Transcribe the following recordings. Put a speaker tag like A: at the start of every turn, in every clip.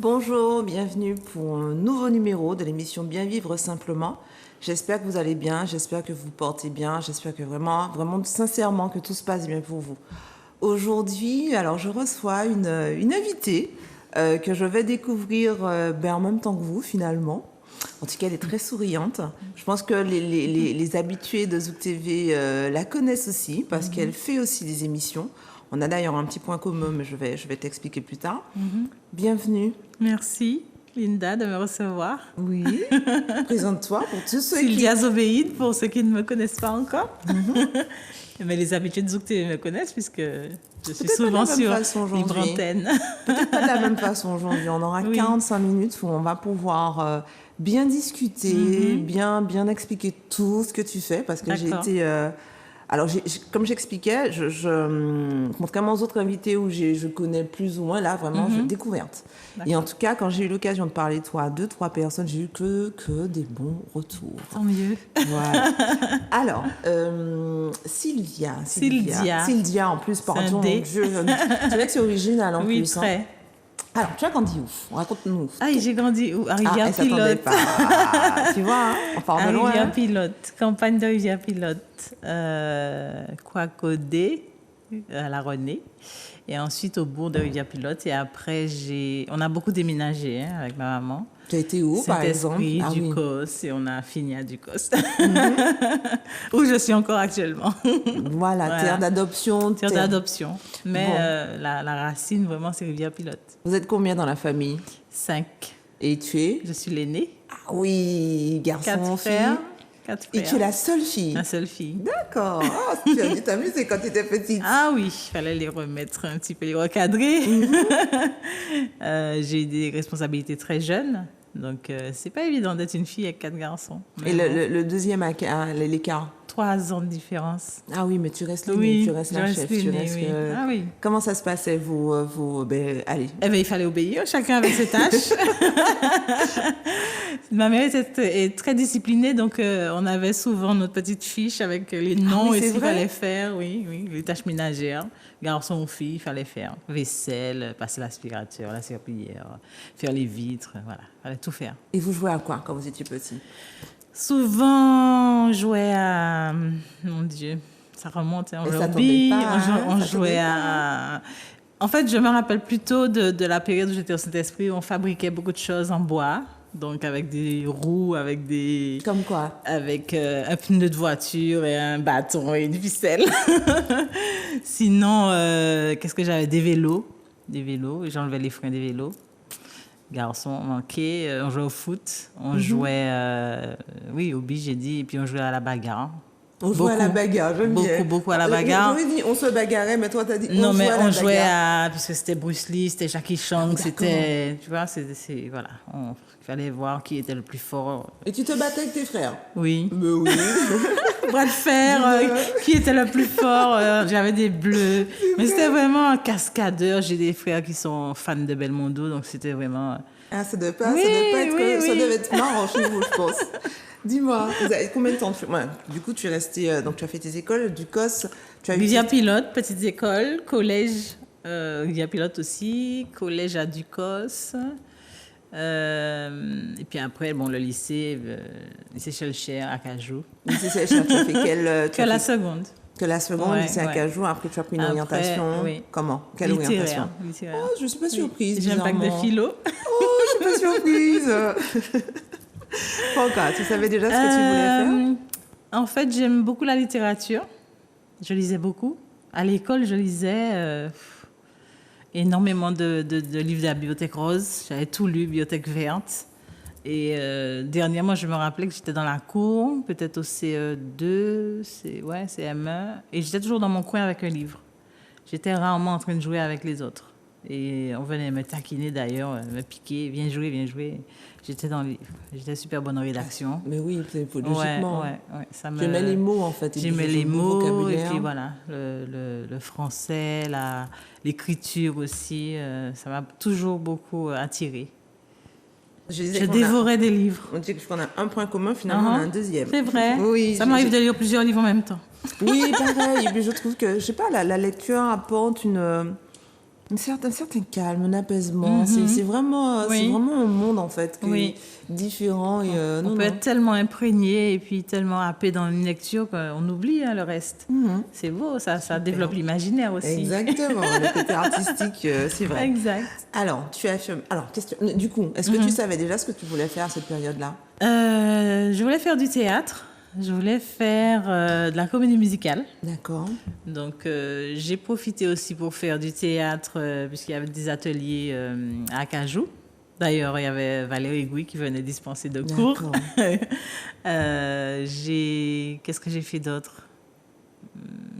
A: Bonjour, bienvenue pour un nouveau numéro de l'émission Bien vivre simplement. J'espère que vous allez bien, j'espère que vous vous portez bien, j'espère que vraiment sincèrement que tout se passe bien pour vous. Aujourd'hui, alors je reçois une invitée que je vais découvrir en même temps que vous finalement. En tout cas, elle est très souriante. Je pense que les habitués de Zouk TV la connaissent aussi parce qu'elle fait aussi des émissions. On a d'ailleurs un petit point commun, mais je vais t'expliquer plus tard. Bienvenue.
B: Merci, Linda, de me recevoir.
A: Oui. Présente-toi pour tous ceux
B: Sylvia Zobéide, pour ceux qui ne me connaissent pas encore. Mais les habitués de Zouk TV me connaissent puisque je suis souvent sur Libre Antenne.
A: Peut-être pas de la même façon aujourd'hui. On aura 45 minutes où on va pouvoir bien discuter, bien expliquer tout ce que tu fais parce que j'ai été... Alors, comme j'expliquais, contrairement aux autres invités où je connais plus ou moins, là, vraiment, j'ai découverte. Et en tout cas, quand j'ai eu l'occasion de parler de toi à 2-3 personnes, j'ai eu que des bons retours.
B: Tant mieux.
A: Voilà. Alors, Sylvia, en plus, pardon, mon Dieu. Tu vois que c'est original en plus.
B: Oui, très.
A: Hein. Alors, tu as grandi où? Raconte-nous.
B: Ah, j'ai grandi où? À Rivière-Pilote.
A: Tu vois, hein, on part de loin.
B: À Rivière-Pilote, campagne de Rivière-Pilote. Kouakodé, à la Renée. Et ensuite au bourg de Rivière-Pilote. Et après, on a beaucoup déménagé avec ma maman.
A: Tu as été où, par exemple?
B: Ducos, et on a fini à Ducos, où je suis encore actuellement.
A: Voilà, terre d'adoption.
B: Terre d'adoption. Mais la racine, vraiment, c'est Rivière-Pilote.
A: Vous êtes combien dans la famille?
B: 5.
A: Et tu es?
B: Je suis l'aînée.
A: Ah oui, garçon,
B: 4 frères. 4 frères.
A: Et tu es la seule fille?
B: La seule fille.
A: D'accord. Oh, tu as dû t'amuser quand tu étais petite.
B: Ah oui, il fallait les remettre un petit peu, les recadrer. J'ai eu des responsabilités très jeunes. Donc, c'est pas évident d'être une fille avec 4 garçons.
A: Et le deuxième, l'écart?
B: 3 ans de différence.
A: Ah oui, mais tu restes l'aînée, tu restes la chef.
B: Ah oui.
A: Comment ça se passait, allez.
B: Eh bien, il fallait obéir, chacun avait ses tâches. Ma mère est très disciplinée, donc on avait souvent notre petite fiche avec les noms et ce qu'il fallait faire, les tâches ménagères. Garçon ou fille, il fallait faire vaisselle, passer l'aspirateur, la serpillière, faire les vitres, voilà, il fallait tout faire.
A: Et vous jouez à quoi quand vous étiez petit?
B: Souvent, on jouait à... Mon Dieu, ça remonte. On jouait au billes, on jouait à... En fait, je me rappelle plutôt de la période où j'étais au Saint-Esprit, où on fabriquait beaucoup de choses en bois. Donc, avec des roues, avec des...
A: Comme quoi?
B: Avec un pneu de voiture et un bâton et une ficelle. Sinon, qu'est-ce que j'avais? Des vélos, j'enlevais les freins des vélos. Garçon, manqué, on jouait au foot, on jouait, au billes, j'ai dit, et puis on jouait à la bagarre.
A: On jouait à la bagarre, j'aime bien.
B: Beaucoup à la bagarre.
A: J'aurais dit on se bagarrait, mais toi t'as dit
B: non, mais on jouait à, puisque c'était Bruce Lee, c'était Jackie Chan, c'était, tu vois, voilà, il fallait voir qui était le plus fort.
A: Et tu te battais avec tes frères?
B: Oui.
A: Mais oui.
B: Bras de fer, qui était le plus fort, j'avais des bleus. Mais c'était vraiment un cascadeur. J'ai des frères qui sont fans de Belmondo, donc c'était vraiment...
A: Ah, ça devait être marrant chez vous, je pense. Dis-moi, vous avez combien de temps du coup, tu es resté, donc tu as fait tes écoles, Ducos, tu as
B: Rivière-Pilote, petite école, collège, Rivière-Pilote aussi, collège à Ducos. Et puis après, le lycée Schellcher à Cajou.
A: Lycée Schellcher, tu as fait quelle...
B: Que la seconde.
A: Que la seconde, lycée à Cajou. Après, tu as pris une orientation. Comment? Quelle orientation?
B: Littéraire.
A: Oh, je ne suis pas surprise.
B: J'ai un bac de philo.
A: Oh, je ne suis pas surprise. Pas encore. Tu savais déjà ce que tu voulais faire?
B: En fait, j'aime beaucoup la littérature. Je lisais beaucoup. À l'école, je lisais... énormément de livres de la Bibliothèque Rose. J'avais tout lu, Bibliothèque Verte. Et dernièrement, je me rappelais que j'étais dans la cour, peut-être au CE2, CM1, et j'étais toujours dans mon coin avec un livre. J'étais rarement en train de jouer avec les autres. Et on venait me taquiner d'ailleurs, me piquer, viens jouer. J'étais dans le livre. J'étais super bonne en rédaction.
A: Mais oui, logiquement. J'aimais les mots en fait.
B: J'aimais les mots, et puis voilà, le français, l'écriture aussi, ça m'a toujours beaucoup attirée. Je dévorais des livres.
A: On dit qu'on a un point commun, finalement on a un deuxième.
B: C'est vrai.
A: Oui,
B: ça m'arrive de lire plusieurs livres en même temps.
A: Oui, pareil. Et puis je trouve que, je sais pas, la lecture apporte une un certain calme, un apaisement. C'est vraiment, c'est vraiment un monde, en fait, qui est différent. Et,
B: On peut être tellement imprégné et puis tellement happé dans une lecture qu'on oublie le reste. C'est beau, ça développe l'imaginaire aussi.
A: Exactement, le côté artistique, c'est vrai.
B: Exact.
A: Alors, question. Du coup, est-ce que tu savais déjà ce que tu voulais faire à cette période-là?
B: Je voulais faire du théâtre. Je voulais faire de la comédie musicale.
A: D'accord.
B: Donc, j'ai profité aussi pour faire du théâtre, puisqu'il y avait des ateliers à Acajou. D'ailleurs, il y avait Valérie Gouy qui venait dispenser de cours. Qu'est-ce que j'ai fait d'autre?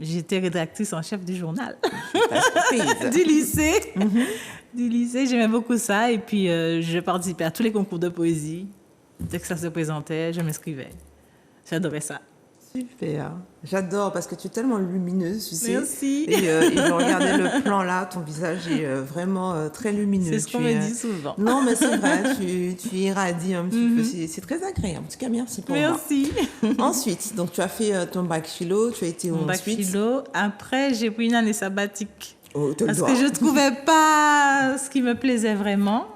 B: J'étais rédactrice en chef du journal du lycée. Du lycée, j'aimais beaucoup ça. Et puis, je participais à tous les concours de poésie. Dès que ça se présentait, je m'inscrivais. J'adorais ça.
A: Super. J'adore parce que tu es tellement lumineuse, tu sais.
B: Merci.
A: Et je regardais le plan là, ton visage est vraiment très lumineux.
B: C'est ce qu'on me dit souvent.
A: Non, mais c'est vrai, tu irradies un petit peu. C'est très agréable. En tout cas, merci pour moi.
B: Merci.
A: Ensuite, donc tu as fait ton bac philo, tu as été
B: Mon bac philo. Après, j'ai pris une année sabbatique. Parce que je ne trouvais pas ce qui me plaisait vraiment.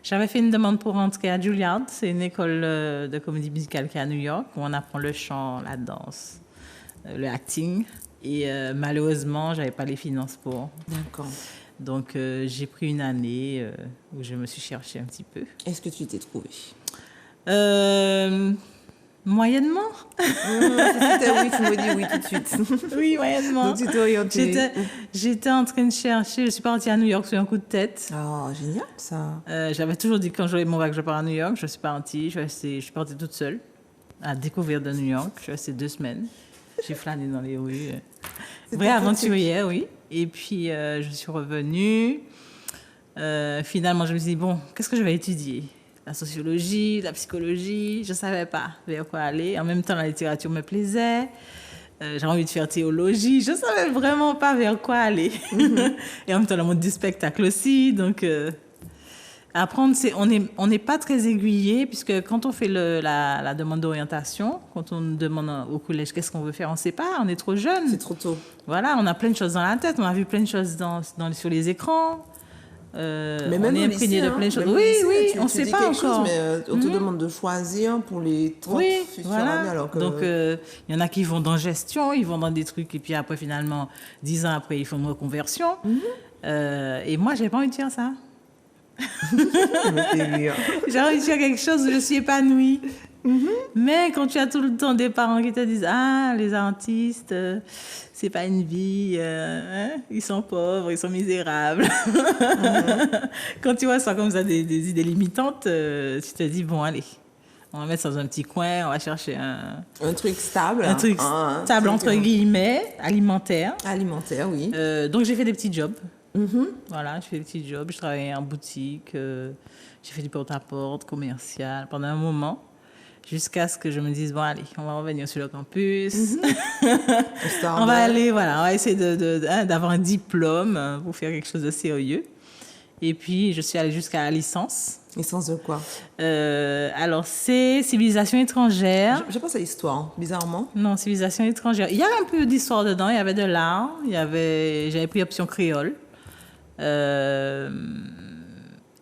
B: J'avais fait une demande pour rentrer à Juilliard. C'est une école de comédie musicale qui est à New York, où on apprend le chant, la danse, le acting. Et malheureusement, je n'avais pas les finances pour.
A: D'accord.
B: Donc, j'ai pris une année où je me suis cherchée un petit peu.
A: Est-ce que tu t'es trouvée?
B: Moyennement.
A: C'était oui, tu me dis oui tout de suite.
B: Oui, moyennement.
A: Donc tu t'es orientée.
B: J'étais en train de chercher. Je suis partie à New York sur un coup de tête.
A: Oh, génial ça.
B: J'avais toujours dit que quand j'aurais mon bac, je pars à New York. Je suis partie. Je suis partie toute seule à découvrir de New York. Je suis restée 2 semaines. J'ai flâné dans les rues. Vraie aventurière, oui. Et puis, je suis revenue. Finalement, je me suis dit, bon, qu'est-ce que je vais étudier? La sociologie, la psychologie, je ne savais pas vers quoi aller. En même temps, la littérature me plaisait. J'avais envie de faire théologie. Je ne savais vraiment pas vers quoi aller. Et en même temps, le monde du spectacle aussi. Donc, apprendre, on n'est pas très aiguillé, puisque quand on fait la demande d'orientation, quand on demande au collège qu'est-ce qu'on veut faire, on ne sait pas, on est trop jeune.
A: C'est trop tôt.
B: Voilà, on a plein de choses dans la tête, on a vu plein de choses sur les écrans.
A: Mais même
B: on est imprégné de plein de choses. Oui, on ne sait pas encore.
A: Mais on te demande de choisir pour les 30 futures années. Alors que...
B: Donc, il y en a qui vont dans gestion, ils vont dans des trucs, et puis après, finalement, 10 ans après, ils font une reconversion. Et moi, je n'ai pas envie de faire ça. J'ai envie de faire quelque chose où je suis épanouie. Mais quand tu as tout le temps des parents qui te disent « Ah, les artistes, c'est pas une vie, ils sont pauvres, ils sont misérables. » Quand tu vois ça comme ça, des idées limitantes, tu te dis « Bon, allez, on va mettre ça dans un petit coin, on va chercher
A: un truc stable.
B: Un truc stable, entre guillemets, alimentaire. »
A: Alimentaire, oui.
B: Donc, j'ai fait des petits jobs. Voilà, j'ai fait des petits jobs. Je travaillais en boutique, j'ai fait du porte-à-porte, commercial pendant un moment. Jusqu'à ce que je me dise, bon, allez, on va revenir sur le campus. On va aller, voilà, on va essayer d'avoir un diplôme pour faire quelque chose de sérieux. Et puis, je suis allée jusqu'à la licence.
A: Licence de quoi?
B: Alors, c'est civilisation étrangère.
A: Je pense à l'histoire, bizarrement.
B: Non, civilisation étrangère. Il y avait un peu d'histoire dedans, il y avait de l'art, j'avais pris option créole.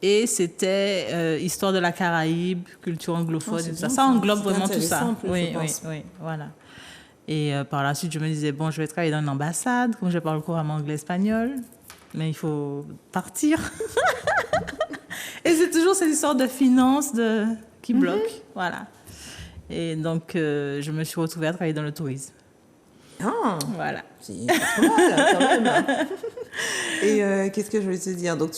B: Et c'était histoire de la Caraïbe, culture anglophone, et tout ça. Ça englobe vraiment tout ça. Oui, voilà. Et par la suite, je me disais, bon, je vais travailler dans une ambassade, comme je parle couramment anglais-espagnol, mais il faut partir. Et c'est toujours cette histoire de finances qui bloque, voilà. Et donc, je me suis retrouvée à travailler dans le tourisme.
A: Ah,
B: voilà.
A: C'est pas mal, quand même. Et qu'est-ce que je voulais te dire? Donc,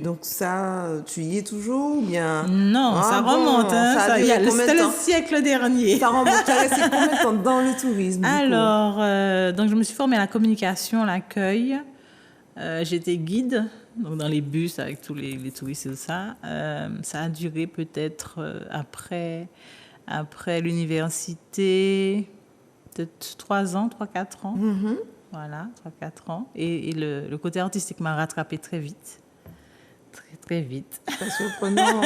A: donc ça, tu y es toujours ou bien?
B: Non, ça remonte. C'était le siècle dernier.
A: Ça remonte. Tu as resté combien de temps dans le tourisme?
B: Alors, donc je me suis formée à la communication, l'accueil. J'étais guide, donc dans les bus avec tous les touristes et tout ça. Ça a duré peut-être après l'université, peut-être 3 ans, 3-4 ans. Voilà, 3-4 ans. Et le côté artistique m'a rattrapée très vite. Très vite.
A: C'est surprenant.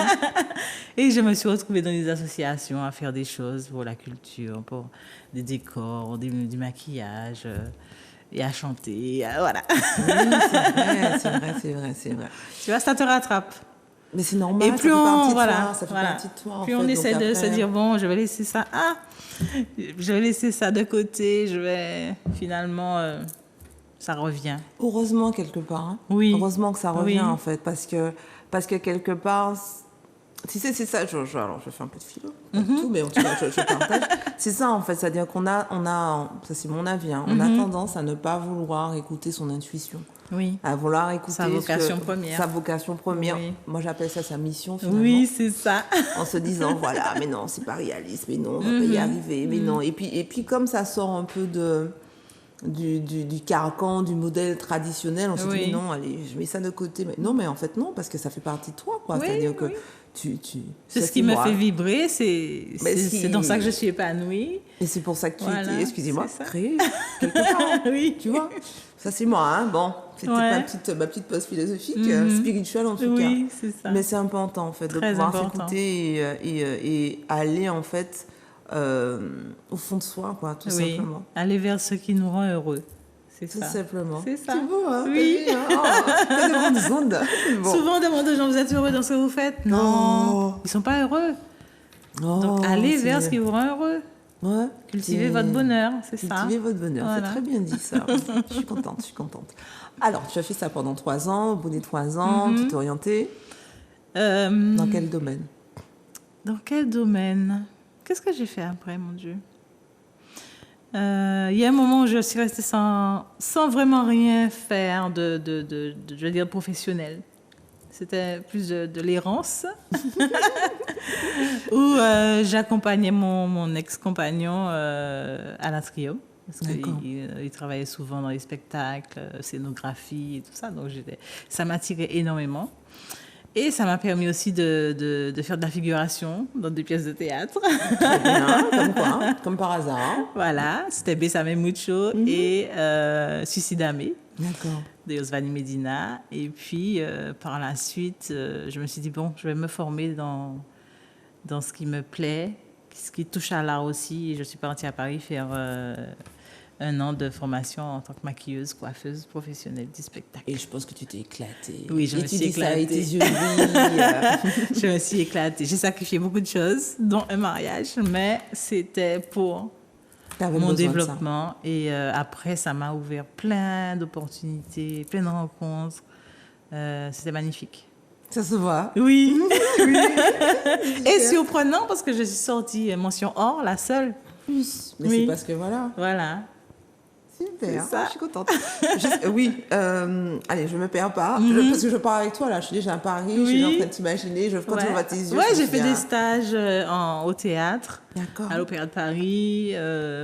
B: Et je me suis retrouvée dans des associations à faire des choses pour la culture, pour des décors, du maquillage. et à chanter. Voilà.
A: Oui, c'est vrai.
B: Tu vois, ça te rattrape.
A: Mais c'est normal,
B: Et plus on,
A: ça fait partie de toi, en
B: plus
A: fait.
B: on essaie
A: Donc
B: de
A: après,
B: se dire, bon, je vais laisser ça. Je vais laisser ça de côté. Je vais finalement, ça revient.
A: heureusement, quelque part. Hein.
B: Oui.
A: Heureusement que ça revient,
B: Oui.
A: en fait. Parce que quelque part, tu sais, c'est ça. Alors, je fais un peu de philo, pas du tout, mais en tout cas, je partage. C'est ça, en fait. C'est-à-dire qu'on a, ça c'est mon avis, hein, on a tendance à ne pas vouloir écouter son intuition.
B: Oui.
A: À vouloir écouter
B: Sa vocation première.
A: Sa vocation première.
B: Oui.
A: Moi, j'appelle ça sa mission, finalement.
B: Oui, c'est ça.
A: En se disant, voilà, mais non, c'est pas réaliste, mais non, on va pas y arriver, mais non. Et puis, comme ça sort un peu du carcan, du modèle traditionnel, on se dit, mais non, allez, je mets ça de côté. Mais non, mais en fait, non, parce que ça fait partie de toi, quoi.
B: Oui,
A: C'est-à-dire que
B: c'est ce qui me fait vibrer, c'est dans ça que je suis épanouie.
A: Et c'est pour ça que tu
B: Voilà,
A: étais, excusez-moi,
B: c'est ça.
A: créée, quelque part.
B: Oui.
A: Tu vois, ça c'est moi, hein. Bon, c'était
B: Ouais.
A: ma petite pause philosophique, spirituelle en tout cas.
B: Oui, c'est ça.
A: Mais c'est important en fait de
B: Très
A: pouvoir
B: important.
A: s'écouter et aller en fait au fond de soi, quoi, tout
B: Oui,
A: simplement.
B: aller vers ce qui nous rend heureux. C'est
A: Tout
B: ça.
A: simplement.
B: C'est ça.
A: C'est beau, hein.
B: Oui.
A: T'as vu, hein. Oh, t'as de grandes ondes. Bon.
B: Souvent, on demande aux gens, vous êtes heureux dans ce que vous faites? Non. Ils ne sont pas heureux.
A: Oh,
B: Donc, allez vers ce qui vous rend heureux.
A: Ouais.
B: Cultivez votre bonheur, c'est ça.
A: Cultivez votre bonheur,
B: Voilà.
A: c'est très bien dit ça. Je suis contente. Alors, tu as fait ça pendant 3 ans, au bout des 3 ans, tu t'es orientée dans quel domaine?
B: Dans quel domaine? Qu'est-ce que j'ai fait après, mon Dieu? Il y a un moment où je suis restée sans vraiment rien faire je veux dire, professionnel. C'était plus de l'errance, où j'accompagnais mon ex-compagnon à la trio. Parce qu'il travaillait souvent dans les spectacles, scénographie et tout ça. Donc, ça m'attirait énormément. Et ça m'a permis aussi de faire de la figuration dans des pièces de théâtre.
A: Très bien, comme quoi, comme par hasard.
B: Voilà, c'était Besame Mucho et Suicidame
A: D'accord.
B: de Osvani Medina. Et puis, par la suite, je me suis dit, bon, je vais me former dans ce qui me plaît, ce qui touche à l'art aussi. Et je suis partie à Paris faire 1 an de formation en tant que maquilleuse, coiffeuse professionnelle du spectacle.
A: Et je pense que tu t'es éclatée.
B: Oui, je me suis éclatée.
A: Ça, et tes yeux brillent.
B: Je me suis éclatée. J'ai sacrifié beaucoup de choses, dont un mariage, mais c'était pour mon développement. Et après, ça m'a ouvert plein d'opportunités, plein de rencontres. C'était magnifique.
A: Ça se voit.
B: Oui. Et surprenant parce que je suis sortie mention or, la seule.
A: Mais c'est parce que voilà.
B: Voilà.
A: Super,
B: C'est ça.
A: je suis contente. Oui, allez, je me perds pas. Parce que je pars avec toi là, je suis déjà à Paris, je suis en train de t'imaginer, quand tu vois tes yeux.
B: Ouais, j'ai fait des stages au théâtre,
A: D'accord.
B: à l'Opéra de Paris,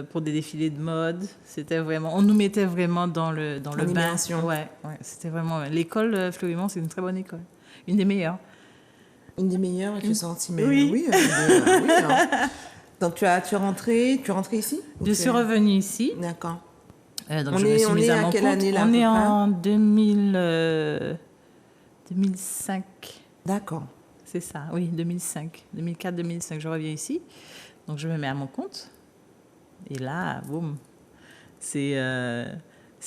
B: pour des défilés de mode. C'était vraiment, on nous mettait vraiment dans le bain.
A: Immersion.
B: Ouais, c'était vraiment. L'école Fleury-Mont, c'est une très bonne école, une des meilleures.
A: Une des meilleures, et tu es sentie, mais
B: Oui.
A: oui. Hein. Donc tu es rentrée ici?
B: Je suis revenue ici.
A: D'accord.
B: Donc je me suis mise à mon
A: quelle
B: compte.
A: année là?
B: On est en 2005.
A: D'accord.
B: C'est ça, oui, 2005. 2004-2005, je reviens ici. Donc je me mets à mon compte. Et là, boum, c'est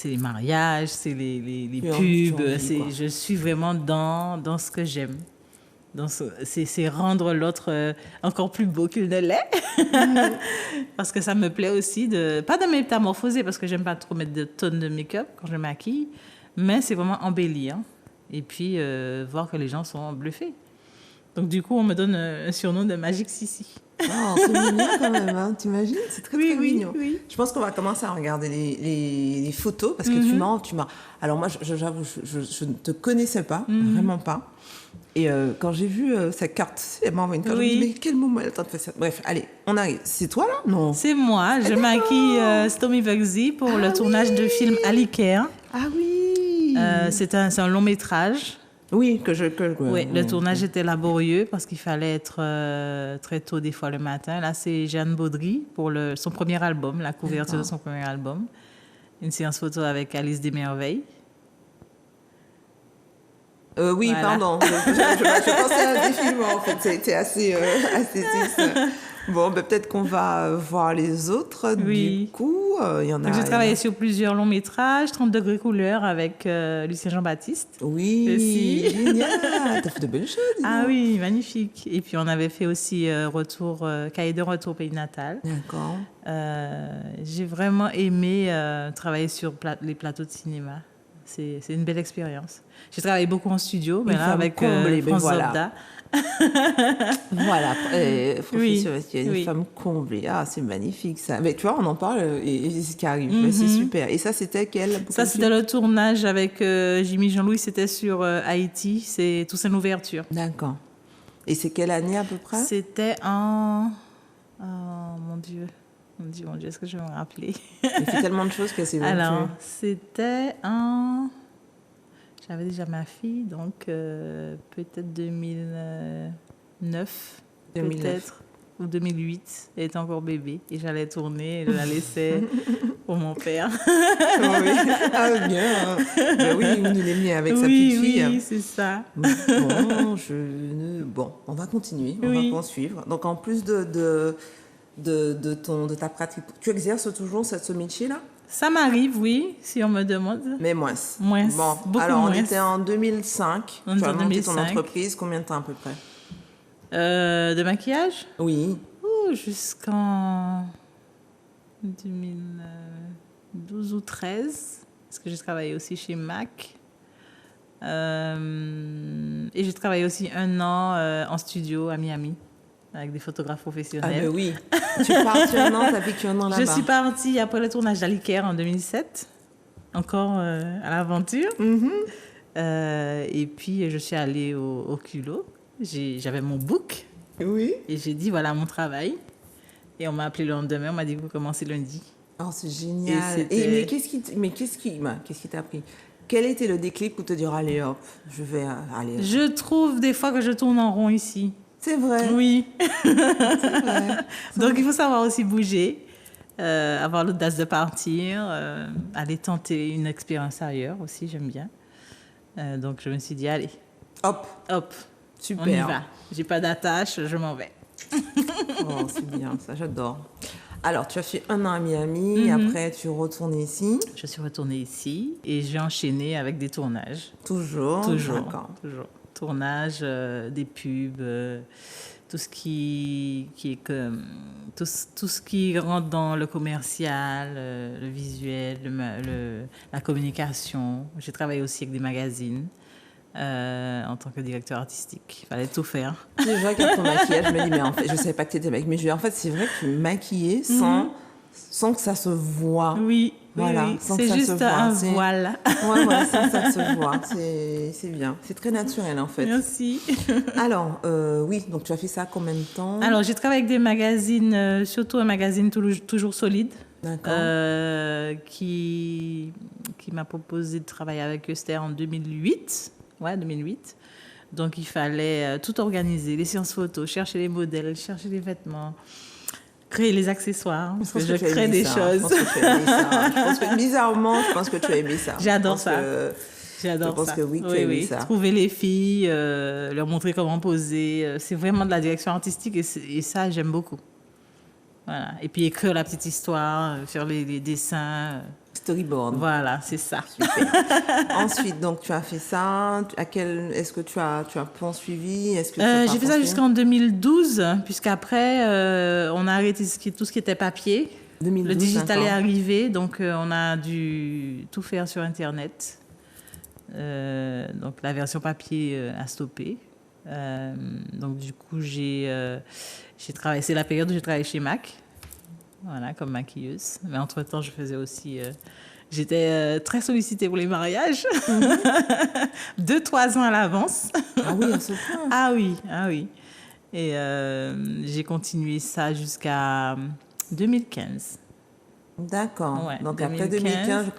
B: les mariages, c'est les pubs. Je suis vraiment dans ce que j'aime. C'est rendre l'autre encore plus beau qu'il ne l'est. Parce que ça me plaît aussi pas de métamorphoser, parce que j'aime pas trop mettre de tonnes de make-up quand je maquille, mais c'est vraiment embellir. Et puis voir que les gens sont bluffés. Donc du coup, on me donne un surnom de Magic Sissi.
A: Oh, c'est mignon quand même, hein. T'imagines? C'est très mignon.
B: Oui.
A: Je pense qu'on va commencer à regarder les photos, parce que tu m'as... Alors moi, j'avoue, je ne te connaissais pas, vraiment pas. Et quand j'ai vu sa carte, elle m'a envoyé une carte, je me dis, mais quel moment elle a le temps de faire ça? Bref, allez, on arrive. C'est toi là? Non.
B: C'est moi, je maquille Stormy Bugsy pour le tournage de film Alicare.
A: Ah oui.
B: C'est un long métrage.
A: Oui,
B: le tournage était laborieux parce qu'il fallait être très tôt, des fois le matin. Là, c'est Jeanne Baudry pour son premier album, la couverture de son premier album. Une séance photo avec Alice Desmerveilles.
A: Oui, voilà. Pardon. Je pensais à un défilement, en fait. C'était assez triste. Bon, ben, peut-être qu'on va voir les autres.
B: Oui.
A: Du coup, il y en a.
B: Donc, j'ai travaillé sur plusieurs longs métrages, 30 degrés couleur avec Lucien Jean-Baptiste.
A: Oui,
B: Aussi.
A: génial. T'as fait de belles choses, dis
B: Ah
A: donc.
B: oui, magnifique. Et puis, on avait fait aussi cahier de retour au pays natal.
A: D'accord.
B: J'ai vraiment aimé travailler sur les plateaux de cinéma. C'est une belle expérience. J'ai travaillé beaucoup en studio, mais
A: Une
B: là,
A: femme
B: avec
A: comblée, ben
B: France
A: voilà.
B: Zobda.
A: Voilà, professionnelle,
B: Oui,
A: il y a une
B: oui.
A: femme comblée. Ah, c'est magnifique ça. Mais tu vois, on en parle et c'est ce qui arrive. Mais c'est super. Et ça, c'était
B: Ça, c'était le tournage avec Jimmy Jean-Louis. C'était sur Haïti. C'est Toussaint l'ouverture.
A: D'accord. Et c'est quelle année à peu près?
B: C'était en... Oh, mon Dieu. Mon Dieu, mon Dieu, est-ce que je vais me rappeler?
A: Il fait tellement de choses que c'est même
B: Alors,
A: plus.
B: c'était en... J'avais déjà ma fille, donc peut-être 2009,
A: 2009.
B: peut-être, ou 2008. Elle était encore bébé et j'allais tourner et je la laissais pour mon père.
A: Oui. Ah, bien. Ben oui, il est mieux avec sa petite fille.
B: Oui, c'est ça.
A: Bon, bon, on va continuer, on va
B: Oui.
A: poursuivre. Donc, en plus de ta pratique, tu exerces toujours ce métier-là?
B: Ça m'arrive, oui, si on me demande.
A: Mais moins.
B: Moins,
A: Bon,
B: beaucoup
A: alors on
B: moins.
A: était en 2005.
B: On
A: Tu
B: est
A: as
B: en
A: monté ton
B: 2005.
A: entreprise, combien de temps à peu près?
B: De maquillage?
A: Oui.
B: Jusqu'en 2012 ou 13, parce que j'ai travaillé aussi chez MAC. Et j'ai travaillé aussi 1 an en studio à Miami, avec des photographes
A: Ah
B: professionnels.
A: ben oui. Tu es parti 1 an, t'as vécu 1 an là-bas.
B: Je suis partie après le tournage d'Aliker en 2007, encore à l'aventure. Et puis, je suis allée au culot. J'avais mon book
A: Oui.
B: et j'ai dit, voilà mon travail. Et on m'a appelé le lendemain, on m'a dit, vous commencez lundi.
A: Oh, c'est génial.
B: c'était-
A: Mais qu'est-ce qui t'a pris? Quel était le déclic pour te dire, allez hop, je vais aller.
B: Je trouve des fois que je tourne en rond ici.
A: C'est vrai.
B: Oui.
A: C'est vrai.
B: Donc, il faut savoir aussi bouger, avoir l'audace de partir, aller tenter une expérience ailleurs aussi, j'aime bien. Donc, je me suis dit, allez,
A: Hop,
B: hop,
A: super.
B: on y va. J'ai pas d'attache, je m'en vais.
A: Oh, c'est bien, ça j'adore. Alors, tu as fait 1 an à Miami, après tu retournes ici.
B: Je suis retournée ici et j'ai enchaîné avec des tournages.
A: Toujours.
B: Toujours.
A: D'accord.
B: Toujours. Tournage, des pubs, tout ce qui est comme tout ce qui rentre dans le commercial, le visuel, la communication. J'ai travaillé aussi avec des magazines en tant que directeur artistique. Il fallait tout faire.
A: Déjà, avec ton maquillage, je me dis, mais en fait, je savais pas que tu étais maquillée. Mais en fait, c'est vrai que tu maquillais sans que ça se voit.
B: Oui,
A: Voilà,
B: oui.
A: sans que
B: C'est
A: ça se
B: juste
A: voit.
B: un voile.
A: Ouais, sans que ça se voit. C'est bien. C'est très naturel, en fait.
B: Merci.
A: Alors, oui, donc tu as fait ça combien de temps?
B: Alors, j'ai travaillé avec des magazines, surtout un magazine toujours solide,
A: D'accord.
B: qui m'a proposé de travailler avec eux. C'était en 2008. Ouais, 2008. Donc, il fallait tout organiser, les séances photos, chercher les modèles, chercher les vêtements, créer les accessoires. Parce que je
A: tu as
B: crée
A: aimé
B: des
A: ça.
B: choses.
A: Je pense que tu as aimé ça. Je pense que, bizarrement, je pense que tu as aimé ça.
B: J'adore
A: Je pense
B: ça.
A: que-
B: J'adore
A: Je pense
B: ça.
A: que oui, tu as aimé ça.
B: Trouver les filles, leur montrer comment poser. C'est vraiment de la direction artistique et ça, j'aime beaucoup. Voilà. Et puis écrire la petite histoire, faire les dessins.
A: Storyboard.
B: Voilà, c'est ça.
A: Ensuite, donc, tu as fait ça. Est-ce que tu as poursuivi? Est-ce que tu as pas
B: J'ai fait ça
A: poursuivi?
B: jusqu'en 2012, puisqu'après, on a arrêté tout ce qui était papier.
A: 2012,
B: Le digital est
A: d'accord.
B: arrivé, donc on a dû tout faire sur Internet. Donc la version papier a stoppé. Donc du coup, j'ai travaillé. C'est la période où j'ai travaillé chez MAC, voilà, comme maquilleuse. Mais entre-temps, je faisais aussi... j'étais très sollicitée pour les mariages, 2-3 ans à l'avance.
A: Ah oui, à ce point.
B: Ah oui, ah oui. Et j'ai continué ça jusqu'à 2015.
A: D'accord.
B: Ouais,
A: Donc après
B: 2015.
A: 2015, je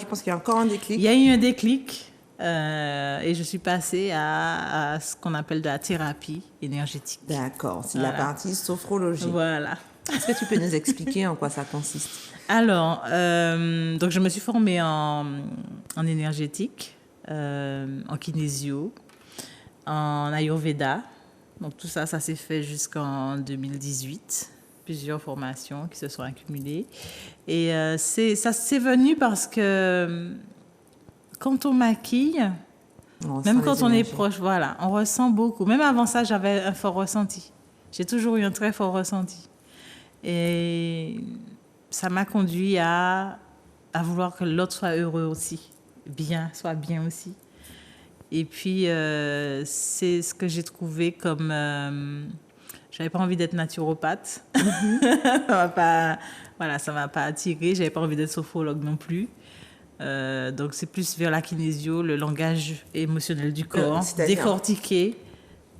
A: pense qu'il y a encore un déclic.
B: Il y a eu un déclic et je suis passée à ce qu'on appelle de la thérapie énergétique.
A: D'accord. C'est la
B: Voilà.
A: partie sophrologie.
B: Voilà.
A: Est-ce que tu peux nous expliquer en quoi ça consiste?
B: Alors, donc je me suis formée en énergétique, en kinésio, en ayurveda. Donc tout ça, ça s'est fait jusqu'en 2018. plusieurs formations qui se sont accumulées. Et c'est venu parce que quand on maquille, même quand on est proche, voilà, on ressent beaucoup. Même avant ça, j'avais un fort ressenti. J'ai toujours eu un très fort ressenti. Et ça m'a conduit à vouloir que l'autre soit heureux aussi, soit bien aussi. Et puis, c'est ce que j'ai trouvé comme... j'avais pas envie d'être naturopathe. Ça m'a pas attirée. J'avais pas envie d'être sophrologue non plus. Donc, c'est plus vers la kinésio, le langage émotionnel du corps, décortiquer.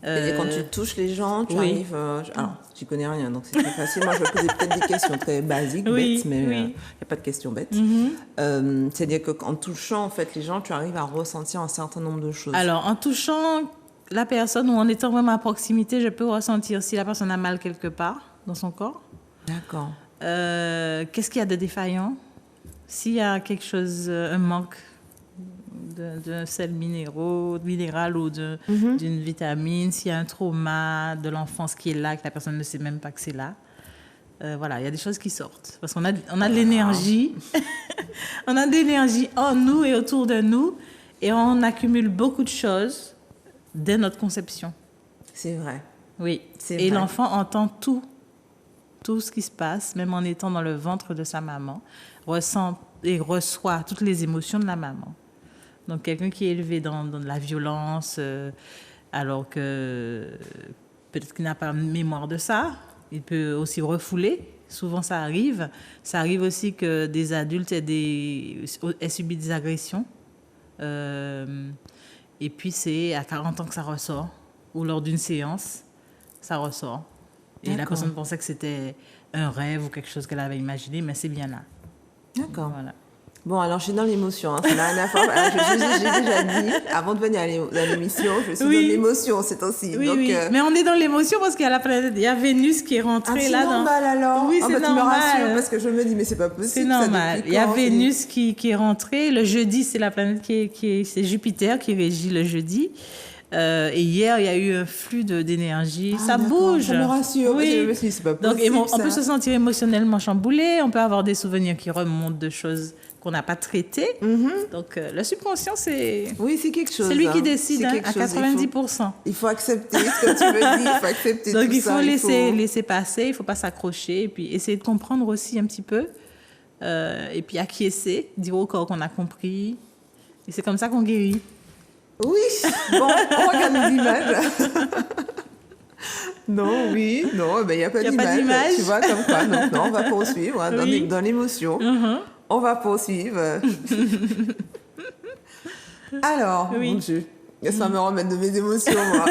A: C'est-à-dire quand tu touches les gens, tu arrives... alors, tu connais rien, donc c'est très facile. Moi, je vais poser peut-être des questions très basiques, bêtes, mais il n'y a pas de questions bêtes. C'est-à-dire qu'en touchant, en fait, les gens, tu arrives à ressentir un certain nombre de choses.
B: Alors, en touchant la personne ou en étant vraiment à proximité, je peux ressentir si la personne a mal quelque part dans son corps.
A: D'accord.
B: Qu'est-ce qu'il y a de défaillant? S'il y a quelque chose, un manque de sel minéral ou d'une vitamine, s'il y a un trauma de l'enfance qui est là, que la personne ne sait même pas que c'est là. Voilà, il y a des choses qui sortent. Parce qu'on a de l'énergie. On a de l'énergie en nous et autour de nous. Et on accumule beaucoup de choses dès notre conception.
A: C'est vrai.
B: Oui. Et l'enfant entend tout ce qui se passe, même en étant dans le ventre de sa maman, ressent et reçoit toutes les émotions de la maman. Donc, quelqu'un qui est élevé dans de la violence, alors que peut-être qu'il n'a pas mémoire de ça, il peut aussi refouler. Souvent, ça arrive. Ça arrive aussi que des adultes aient subi des agressions. Et puis, c'est à 40 ans que ça ressort, ou lors d'une séance, ça ressort. Et la personne pensait que c'était un rêve ou quelque chose qu'elle avait imaginé, mais c'est bien là.
A: D'accord.
B: Voilà.
A: Bon, alors je suis dans l'émotion, hein. Ça n'a rien à faire. J'ai déjà dit, avant de venir à l'émission, je suis dans l'émotion ces temps-ci.
B: Oui,
A: donc,
B: oui. Mais on est dans l'émotion parce qu'il y a la planète, il y a Vénus qui est rentrée là.
A: C'est normal alors.
B: Oui, c'est normal.
A: Tu me rassures parce que je me dis, mais c'est pas possible.
B: C'est normal. Il y a Vénus qui est rentrée. Le jeudi, c'est la planète c'est Jupiter qui régit le jeudi. Et hier, il y a eu un flux d'énergie. Ça bouge.
A: Ça me rassure.
B: Oui.
A: Parce que c'est pas possible.
B: Donc, on peut se sentir émotionnellement chamboulé. On peut avoir des souvenirs qui remontent de choses qu'on n'a pas traitées. Donc, le subconscient, c'est...
A: Oui, c'est quelque chose.
B: C'est lui qui décide à 90%.
A: Il faut accepter ce que tu veux dire. Il faut accepter
B: donc,
A: tout
B: il
A: ça.
B: faut laisser passer. Il ne faut pas s'accrocher. Et puis, essayer de comprendre aussi un petit peu. Et puis, acquiescer. Dire au corps qu'on a compris. Et c'est comme ça qu'on guérit.
A: Oui, bon, on regarde les images. Non, oui, non, il n'y a pas d'image. Tu vois, comme quoi. Donc, non, on va poursuivre hein, dans l'émotion. On va poursuivre. Alors, mon Dieu, ça me remet de mes émotions, moi.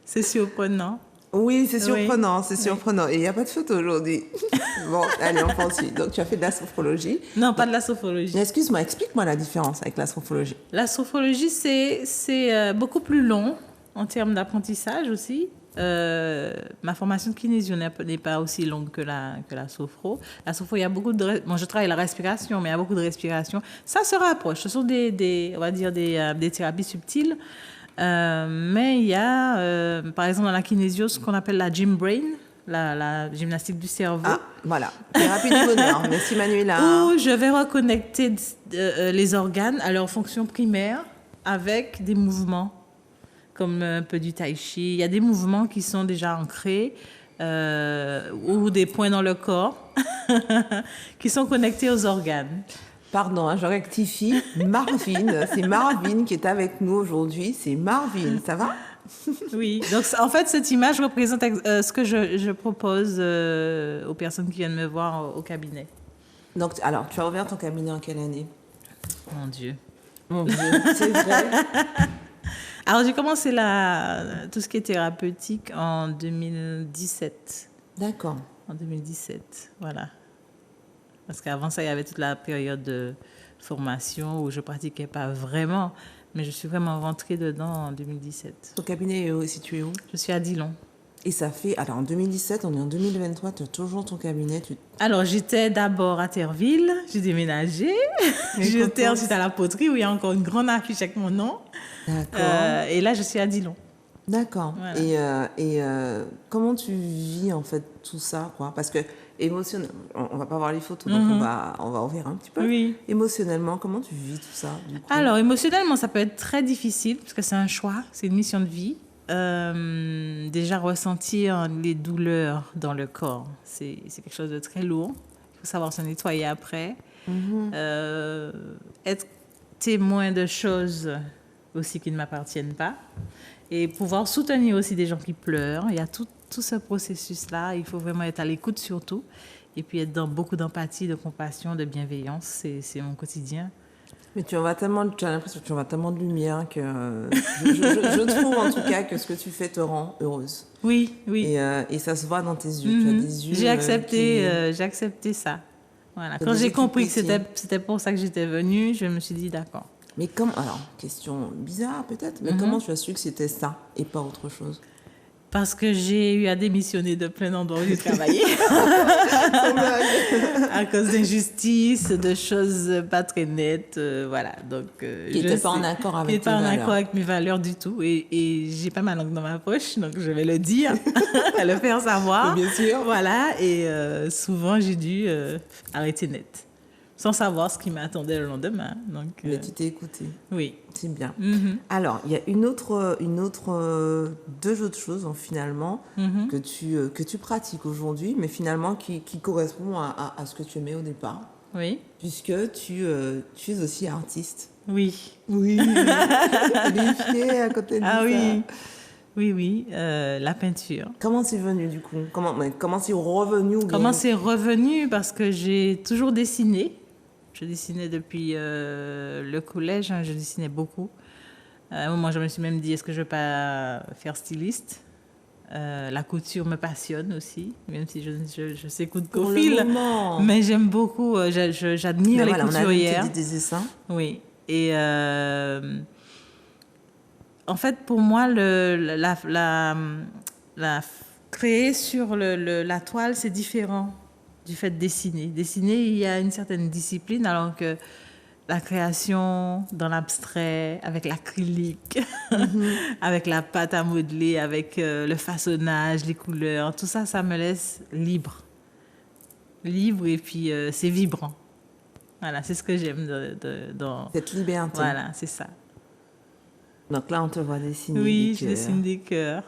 B: C'est surprenant.
A: Oui, c'est surprenant, c'est surprenant. Et il n'y a pas de photo aujourd'hui. Bon, allez, on poursuit. Donc, tu as fait de la sophrologie.
B: Non, pas de la sophrologie.
A: Excuse-moi, explique-moi la différence avec la sophrologie.
B: La sophrologie, c'est beaucoup plus long en termes d'apprentissage aussi. Ma formation de kinésio n'est pas aussi longue que la sophro. La sophro, il y a beaucoup de... Bon, je travaille la respiration, mais il y a beaucoup de respiration. Ça se rapproche. Ce sont on va dire des thérapies subtiles. Mais il y a, par exemple, dans la kinésio, ce qu'on appelle la gym brain, la gymnastique du cerveau.
A: Ah, voilà. Thérapie du bonheur. Merci Manuela.
B: Où je vais reconnecter les organes à leur fonction primaire avec des mouvements, comme un peu du tai chi. Il y a des mouvements qui sont déjà ancrés ou des points dans le corps qui sont connectés aux organes.
A: Pardon, hein, je rectifie. Marvin, c'est Marvin qui est avec nous aujourd'hui. C'est Marvin, ça va?
B: Oui, donc en fait, cette image représente ce que je propose aux personnes qui viennent me voir au cabinet.
A: Donc, alors, tu as ouvert ton cabinet en quelle année?
B: Mon Dieu.
A: Mon Dieu, c'est vrai.
B: Alors, j'ai commencé tout ce qui est thérapeutique en 2017.
A: D'accord.
B: En 2017, voilà. Parce qu'avant ça, il y avait toute la période de formation où je ne pratiquais pas vraiment, mais je suis vraiment rentrée dedans en 2017.
A: Ton cabinet est situé où?
B: Je suis à Dillon.
A: Et ça fait... Alors, en 2017, on est en 2023, tu as toujours ton cabinet
B: Alors, j'étais d'abord à Terreville, j'ai déménagé. J'étais ensuite à la poterie où il y a encore une grande affiche avec mon nom.
A: D'accord.
B: Et là, je suis à Dillon.
A: D'accord.
B: Voilà.
A: Comment tu vis en fait tout ça, quoi? Parce que émotionnellement, on va pas voir les photos, donc on va ouvrir un petit peu.
B: Oui.
A: Émotionnellement, comment tu vis tout ça, du coup?
B: Alors, émotionnellement, ça peut être très difficile parce que c'est un choix, c'est une mission de vie. Déjà, ressentir les douleurs dans le corps, c'est quelque chose de très lourd. Il faut savoir se nettoyer après. Être témoin de choses aussi qui ne m'appartiennent pas. Et pouvoir soutenir aussi des gens qui pleurent. Il y a tout ce processus-là. Il faut vraiment être à l'écoute surtout. Et puis être dans beaucoup d'empathie, de compassion, de bienveillance. C'est mon quotidien.
A: Mais tu as l'impression que tu envoies tellement de lumière que je trouve en tout cas que ce que tu fais te rend heureuse.
B: Oui, oui.
A: Et ça se voit dans tes yeux. Tu as des yeux
B: J'ai accepté ça. Voilà. Quand
A: des
B: j'ai
A: yeux qui
B: compris que
A: pétillent.
B: c'était pour ça que j'étais venue, je me suis dit d'accord.
A: Mais alors, question bizarre peut-être, mais comment tu as su que c'était ça et pas autre chose?
B: Parce que j'ai eu à démissionner de plein d'endroits où j'ai travaillé. À cause d'injustices, de choses pas très nettes. Voilà. Donc,
A: Qui n'étaient pas en accord avec tes
B: pas en
A: valeurs.
B: accord avec mes valeurs du tout. Et j'ai pas ma langue dans ma poche, donc je vais le dire, le faire savoir.
A: Bien sûr.
B: Voilà. Et souvent, j'ai dû arrêter net, sans savoir ce qui m'attendait le lendemain. Donc,
A: Mais tu t'es écouté.
B: oui.
A: C'est bien. Alors, il y a deux autres choses finalement que tu pratiques aujourd'hui, mais finalement qui correspondent à ce que tu aimais au départ,
B: Oui.
A: puisque tu es aussi artiste.
B: Oui.
A: Oui. Elle est fière à côté de
B: Ah
A: ça.
B: oui. Oui, oui. La peinture.
A: Comment c'est venu du coup? Comment c'est revenu ou bien-
B: Comment c'est revenu? Parce que j'ai toujours dessiné. Je dessinais depuis le collège, hein, je dessinais beaucoup. À un moment, je me suis même dit, est-ce que je ne vais pas faire styliste? La couture me passionne aussi, même si je sais coup de
A: Pour le
B: fil.
A: moment.
B: Mais j'aime beaucoup, j'admire
A: Ben
B: les
A: voilà,
B: couturières.
A: on a vu des dessins.
B: Oui. Et en fait, pour moi, créer sur la toile, c'est différent du fait de dessiner. Dessiner, il y a une certaine discipline, alors que la création dans l'abstrait, avec l'acrylique, avec la pâte à modeler, avec le façonnage, les couleurs, tout ça, ça me laisse libre. Libre et puis c'est vibrant. Voilà, c'est ce que j'aime dans...
A: Cette liberté.
B: Voilà, c'est ça.
A: Donc là, on te voit dessiner
B: Oui,
A: des
B: je
A: cœurs.
B: dessine des cœurs.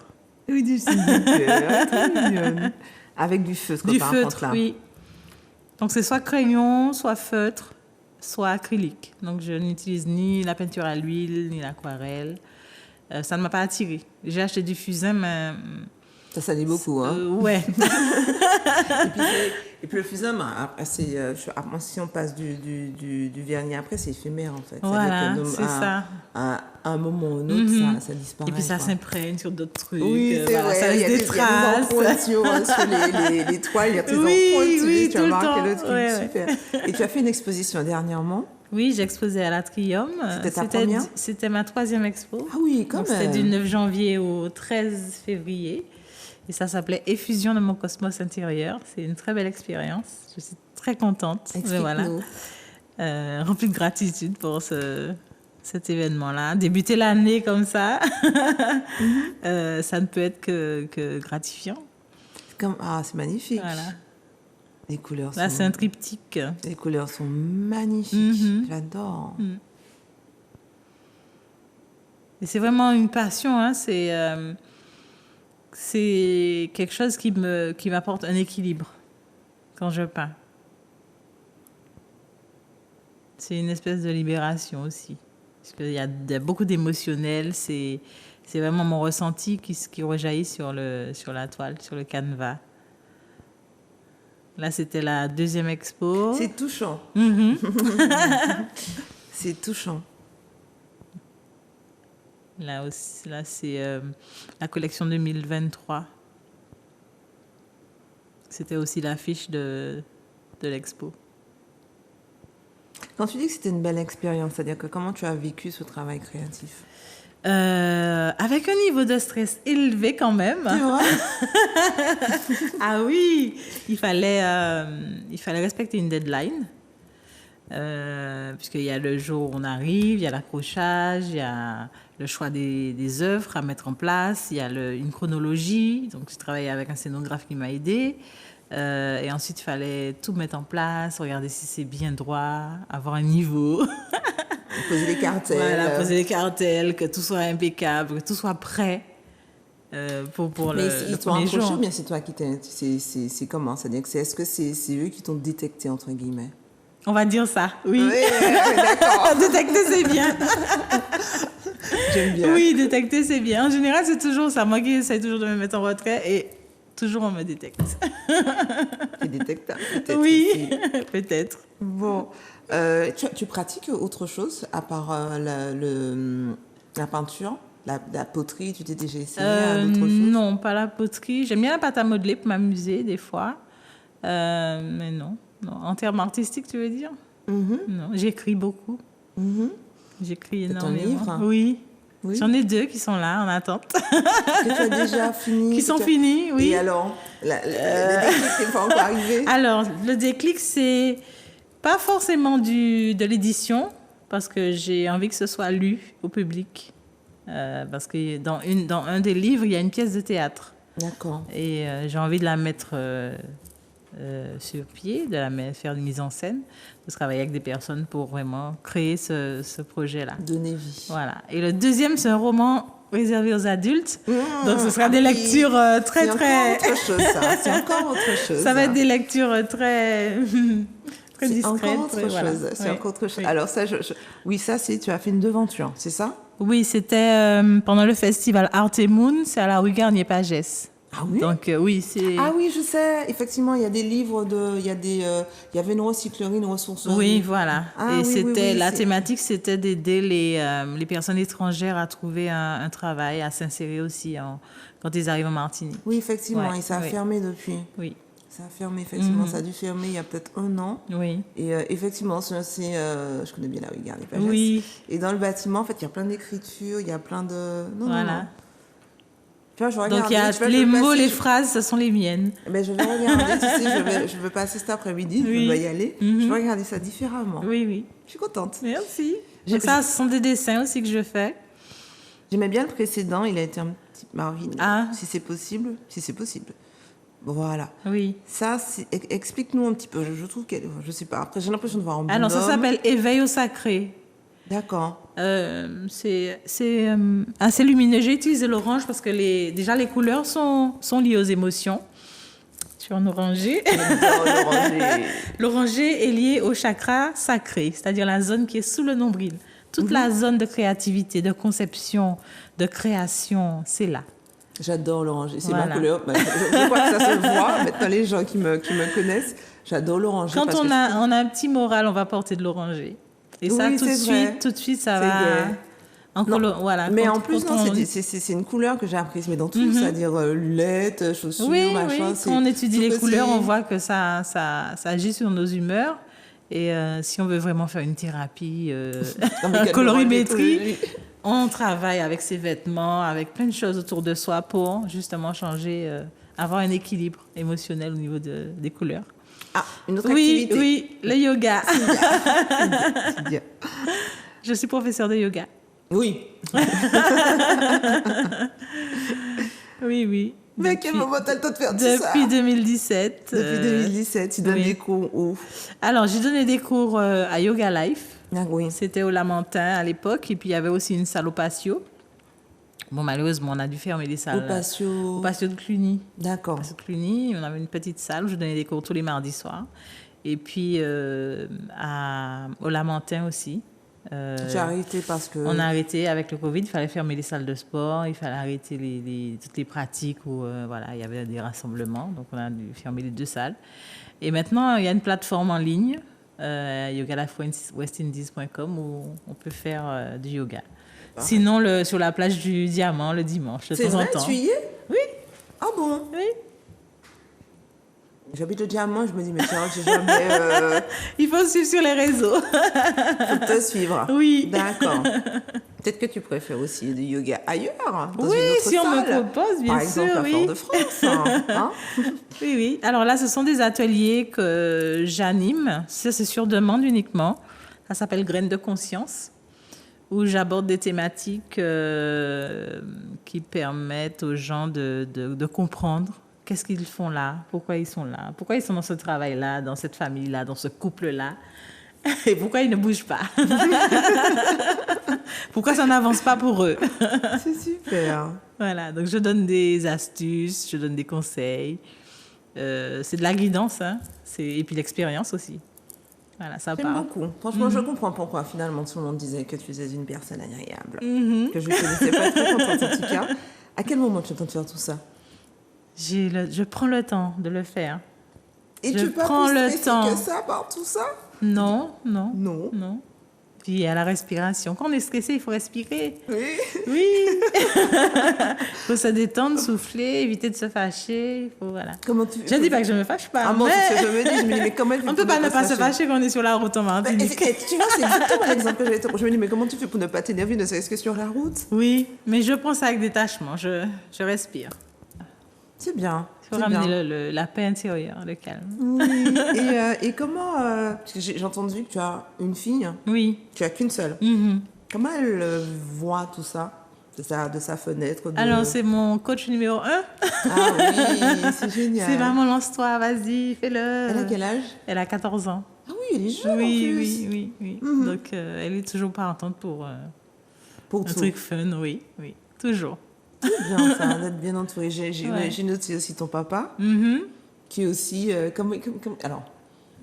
A: Oui, du dessines des cœurs. Trop mignonne. Avec du feutre,
B: Du
A: par
B: feutre,
A: contre, là.
B: oui. Donc c'est soit crayon, soit feutre, soit acrylique. Donc je n'utilise ni la peinture à l'huile, ni l'aquarelle. Ça ne m'a pas attirée. J'ai acheté du fusain, mais...
A: Ça salit beaucoup, hein.
B: Ouais.
A: Et puis le fusain, après, si on passe du vernis après, c'est éphémère, en fait.
B: Voilà,
A: C'est-à-dire que
B: c'est ça.
A: À un moment ou un autre, ça disparaît.
B: Et puis ça
A: quoi.
B: s'imprègne sur d'autres trucs.
A: Oui, c'est
B: voilà,
A: vrai.
B: ça laisse des
A: Il y a
B: traces.
A: des empreintes sur les toiles, il y a tes
B: Oui,
A: empreintes,
B: oui,
A: tu
B: tout
A: as
B: le
A: marqué
B: temps.
A: le truc,
B: Ouais,
A: super. Et tu as fait une exposition dernièrement.
B: Oui, j'ai exposé à l'Atrium.
A: C'était ta première?
B: C'était ma 3e expo.
A: Ah oui, quand
B: Donc,
A: même.
B: c'était du 9 janvier au 13 février. Et ça s'appelait Effusion de mon cosmos intérieur. C'est une très belle expérience. Je suis très contente.
A: Explique-nous.
B: Voilà. Remplie de gratitude pour cet événement-là. Débuter l'année comme ça, ça ne peut être que gratifiant.
A: C'est magnifique.
B: Voilà.
A: Les couleurs
B: Là,
A: sont...
B: c'est un triptyque.
A: Les couleurs sont magnifiques. J'adore.
B: Et c'est vraiment une passion. Hein. C'est quelque chose qui m'apporte un équilibre quand je peins. C'est une espèce de libération aussi. Parce qu'il y a beaucoup d'émotionnel. C'est vraiment mon ressenti qui rejaillit sur la toile, sur le canevas. Là, c'était la 2e expo.
A: C'est touchant. C'est touchant.
B: Là aussi, c'est la collection 2023. C'était aussi l'affiche de l'expo.
A: Quand tu dis que c'était une belle expérience, c'est-à-dire que comment tu as vécu ce travail créatif?
B: Avec un niveau de stress élevé quand même.
A: Tu vois?
B: Ah oui, il fallait respecter une deadline. Puisqu'il y a le jour où on arrive, il y a l'accrochage, il y a le choix des œuvres à mettre en place. Il y a une chronologie. Donc, je travaillais avec un scénographe qui m'a aidé. Et ensuite, il fallait tout mettre en place, regarder si c'est bien droit, avoir un niveau.
A: Poser les cartels.
B: Voilà, poser les cartels, que tout soit impeccable, que tout soit prêt pour
A: Mais
B: le
A: ils t'ont
B: premier
A: approché
B: jour.
A: ou bien c'est toi qui t'es... C'est comment? C'est-à-dire que est-ce que c'est eux qui t'ont détecté, entre guillemets?
B: On va dire ça, oui.
A: Oui, d'accord.
B: Détecter, c'est bien.
A: J'aime bien.
B: Oui, détecter, c'est bien. En général, c'est toujours ça. Moi qui essaie toujours de me mettre en retrait et toujours on me détecte.
A: Tu détectes, peut-être.
B: Oui,
A: aussi.
B: peut-être.
A: Bon. Tu pratiques autre chose à part la peinture, la poterie? Tu t'es déjà essayé à d'autres choses?
B: Non, pas la poterie. J'aime bien la pâte à modeler pour m'amuser des fois. Mais non. En termes artistiques, tu veux dire? Non, j'écris beaucoup. J'écris
A: C'est ton
B: énormément.
A: livre?
B: Oui.
A: Oui.
B: J'en ai 2 qui sont là en attente.
A: Que tu as déjà fini?
B: Qui sont finis, oui.
A: Et alors, le déclic n'est pas encore arrivé?
B: Alors, le déclic, c'est pas forcément de l'édition, parce que j'ai envie que ce soit lu au public. Parce que dans un des livres, il y a une pièce de théâtre.
A: D'accord.
B: Et j'ai envie de la mettre sur pied, faire une mise en scène, de travailler avec des personnes pour vraiment créer ce projet-là.
A: Donner vie.
B: Voilà. Et le deuxième, c'est un roman réservé aux adultes. Donc, ce sera des
A: oui.
B: lectures très,
A: C'est
B: très...
A: encore autre chose, ça. C'est encore autre chose.
B: Ça va être des lectures très, très
A: C'est
B: discrètes.
A: encore autre
B: voilà.
A: chose. C'est
B: Oui.
A: encore autre chose.
B: Oui.
A: Alors ça, oui, ça, tu as fait une devanture, c'est ça?
B: Oui, c'était pendant le festival Art et Moon, c'est à la rue Garnier-Pagès.
A: Ah oui?
B: Donc, oui, c'est...
A: Ah oui, je sais. Effectivement, il y a des livres il y avait une recyclerie, une ressourcerie.
B: Oui, voilà.
A: Ah,
B: et
A: oui,
B: c'était
A: oui,
B: la
A: c'est-
B: thématique, c'était d'aider les personnes étrangères à trouver un travail, à s'insérer aussi quand ils arrivent en Martinique.
A: Oui, effectivement.
B: Ouais,
A: et ça a
B: oui.
A: fermé depuis.
B: Oui,
A: Ça a fermé, effectivement. Ça a dû fermer il y a peut-être 1 an.
B: oui,
A: Et effectivement, je connais bien la rue Garnier-Pagès.
B: oui,
A: Et dans le bâtiment, en fait, il y a plein d'écritures, il y a plein de... Non,
B: voilà.
A: non. Tu vois, je
B: Donc,
A: regarde.
B: il y a les mots, les phrases, ce sont les miennes.
A: Mais je vais regarder, tu sais, je veux passer cet après-midi,
B: Oui.
A: je dois y aller. Je vais regarder ça différemment.
B: Oui, oui.
A: Je suis contente.
B: Merci.
A: J'ai-
B: Donc ça, ce sont des dessins aussi que je fais.
A: J'aimais bien le précédent, il a été un petit... Marvin,
B: Ah.
A: si c'est possible. Si c'est possible. Voilà.
B: Oui.
A: Ça, explique-nous un petit peu. Je trouve qu'elle... Je sais pas. Après, j'ai l'impression de voir un bonhomme.
B: Alors, ça s'appelle Éveil au sacré.
A: D'accord.
B: C'est assez lumineux. J'ai utilisé l'orange parce que déjà les couleurs sont liées aux émotions. Je suis en orangé.
A: J'adore l'oranger.
B: L'orangé est lié au chakra sacré, c'est-à-dire la zone qui est sous le nombril. Toute la zone de créativité, de conception, de création, c'est là.
A: J'adore l'oranger. C'est
B: Voilà.
A: ma couleur. Bah, je crois que ça se voit. Maintenant, les gens qui me connaissent, j'adore l'oranger.
B: Quand
A: parce
B: on
A: que
B: a un petit moral, on va porter de l'oranger. Et ça,
A: Oui, c'est vrai.
B: tout de suite, ça
A: C'est
B: va...
A: vrai.
B: Encore
A: Non,
B: voilà.
A: mais
B: Quand-
A: en plus,
B: quand
A: non,
B: on-
A: c'est une couleur que j'ai apprise, mais dans tout, c'est-à-dire lunettes, chaussures,
B: Oui,
A: machin.
B: oui.
A: c'est
B: Quand on étudie
A: tout
B: les
A: petit.
B: couleurs, on voit que ça agit sur nos humeurs. Et si on veut vraiment faire une thérapie
A: Avec
B: colorimétrie,
A: oui.
B: on travaille avec ses vêtements, avec plein de choses autour de soi pour justement changer, avoir un équilibre émotionnel au niveau des couleurs.
A: Ah, une autre
B: Oui,
A: activité.
B: oui, le yoga.
A: C'est bien.
B: Je suis professeure de yoga.
A: Oui.
B: Oui, oui.
A: Mais à quel moment t'as le temps de faire tout ça?
B: Depuis 2017.
A: Depuis 2017, tu donnes
B: oui.
A: des cours où?
B: Alors, j'ai donné des cours à Yoga Life.
A: Ah oui.
B: C'était au Lamentin à l'époque. Et puis, il y avait aussi une salle au Patio. Bon, malheureusement, on a dû fermer les salles.
A: Au patio.
B: Au Patio de Cluny.
A: D'accord.
B: Patio de Cluny, on avait une petite salle où je donnais des cours tous les mardis soirs. Et puis, au Lamentin aussi.
A: Tu as arrêté parce que...
B: On a arrêté avec le Covid. Il fallait fermer les salles de sport. Il fallait arrêter toutes les pratiques où voilà, il y avait des rassemblements. Donc, on a dû fermer les 2 salles. Et maintenant, il y a une plateforme en ligne, yogalifewestindies.com, où on peut faire du yoga. Sinon, sur la plage du Diamant, le dimanche, de
A: C'est
B: temps en
A: vrai,
B: temps.
A: tu y es?
B: Oui,
A: Ah bon?
B: oui.
A: J'habite au Diamant, je me dis, mais tiens, j'ai jamais...
B: Il faut suivre sur les réseaux.
A: faut te suivre.
B: Oui.
A: D'accord. Peut-être que tu préfères aussi du yoga ailleurs, dans
B: Oui,
A: une autre
B: si on me
A: salle.
B: propose, bien
A: Par exemple,
B: sûr,
A: à
B: oui.
A: Fort-de-France. Hein?
B: Oui, oui. Alors là, ce sont des ateliers que j'anime. Ça, c'est sur demande uniquement. Ça s'appelle Graines de conscience. où j'aborde des thématiques qui permettent aux gens de comprendre qu'est-ce qu'ils font là, pourquoi ils sont là, pourquoi ils sont dans ce travail-là, dans cette famille-là, dans ce couple-là, et pourquoi ils ne bougent pas. Pourquoi ça n'avance pas pour eux.
A: C'est super.
B: Voilà, donc je donne des astuces, je donne des conseils. C'est de la guidance, hein. Et puis l'expérience aussi. Voilà, ça
A: J'aime
B: part.
A: beaucoup. Franchement, je comprends pourquoi finalement tout le monde disait que tu étais une personne agréable.
B: Mhm.
A: Que je ne connaissais pas, très contente en tout cas. À quel moment tu es en train de faire tout ça?
B: Je prends le temps de le faire.
A: Et
B: Je
A: tu peux
B: prends
A: plus
B: le
A: stresser
B: temps.
A: que ça par tout ça?
B: Non.
A: Non.
B: Puis il y a la respiration. Quand on est stressé, il faut respirer.
A: Oui.
B: Oui. Il faut se détendre, souffler, éviter de se fâcher. Voilà.
A: Comment tu...
B: Je ne dis pas que je ne me fâche pas.
A: Ah, moi,
B: mais
A: c'est ce que je me dis. Je me dis, mais comment
B: on ne peut pas ne pas se fâcher quand on est sur la route en Martinique.
A: Tu vois, c'est exactement l'exemple que j'avais. Je me dis, mais comment tu fais pour ne pas t'énerver, ne serait-ce que sur la route?
B: Oui, mais je prends ça avec détachement. Je respire.
A: C'est bien.
B: Il faut ramener la paix intérieure, le calme.
A: Oui. Et comment... parce que j'ai entendu que tu as une fille.
B: Oui.
A: Tu as qu'une seule.
B: Mhm.
A: Comment elle voit tout ça de sa fenêtre
B: Alors, c'est mon coach numéro 1.
A: Ah oui, c'est génial.
B: C'est maman, lance-toi, vas-y, fais-le.
A: Elle a quel âge?
B: Elle a 14 ans.
A: Ah oui, elle est jeune en
B: Oui,
A: plus.
B: oui.
A: Mhm.
B: Donc, elle est toujours partante pour
A: Pour
B: un
A: tout.
B: truc fun, oui, toujours.
A: C'est bien ça, d'être bien entourée.
B: Ouais.
A: J'ai noté aussi ton papa,
B: Mhm.
A: qui est aussi... alors,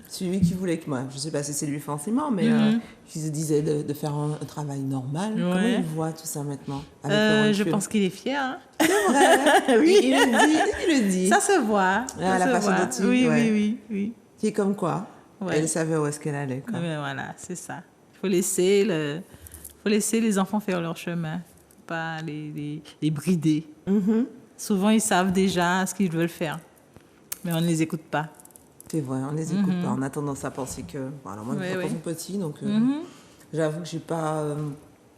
A: celui qui voulait que moi, je ne sais pas si c'est lui forcément, mais qui se disait de faire un travail normal.
B: Ouais.
A: Comment il voit tout ça maintenant avec le
B: Je
A: recul?
B: pense qu'il est fier. Hein.
A: C'est vrai.
B: Oui.
A: Il le dit.
B: Ça se voit.
A: Ah,
B: ça
A: la
B: se
A: façon
B: voit.
A: dont il-
B: Oui,
A: ouais.
B: oui.
A: Qui est comme quoi.
B: Ouais.
A: Elle savait où est-ce qu'elle allait. Quoi.
B: Mais voilà, c'est ça. Il faut laisser les enfants faire leur chemin, pas les brider.
A: Mhm.
B: Souvent, ils savent déjà ce qu'ils veulent faire, mais on ne les écoute pas.
A: C'est vrai, on les écoute pas. On a tendance à penser que... Voilà, moi,
B: Ouais,
A: mes enfants
B: ouais.
A: sont petits, donc j'avoue que j'ai pas...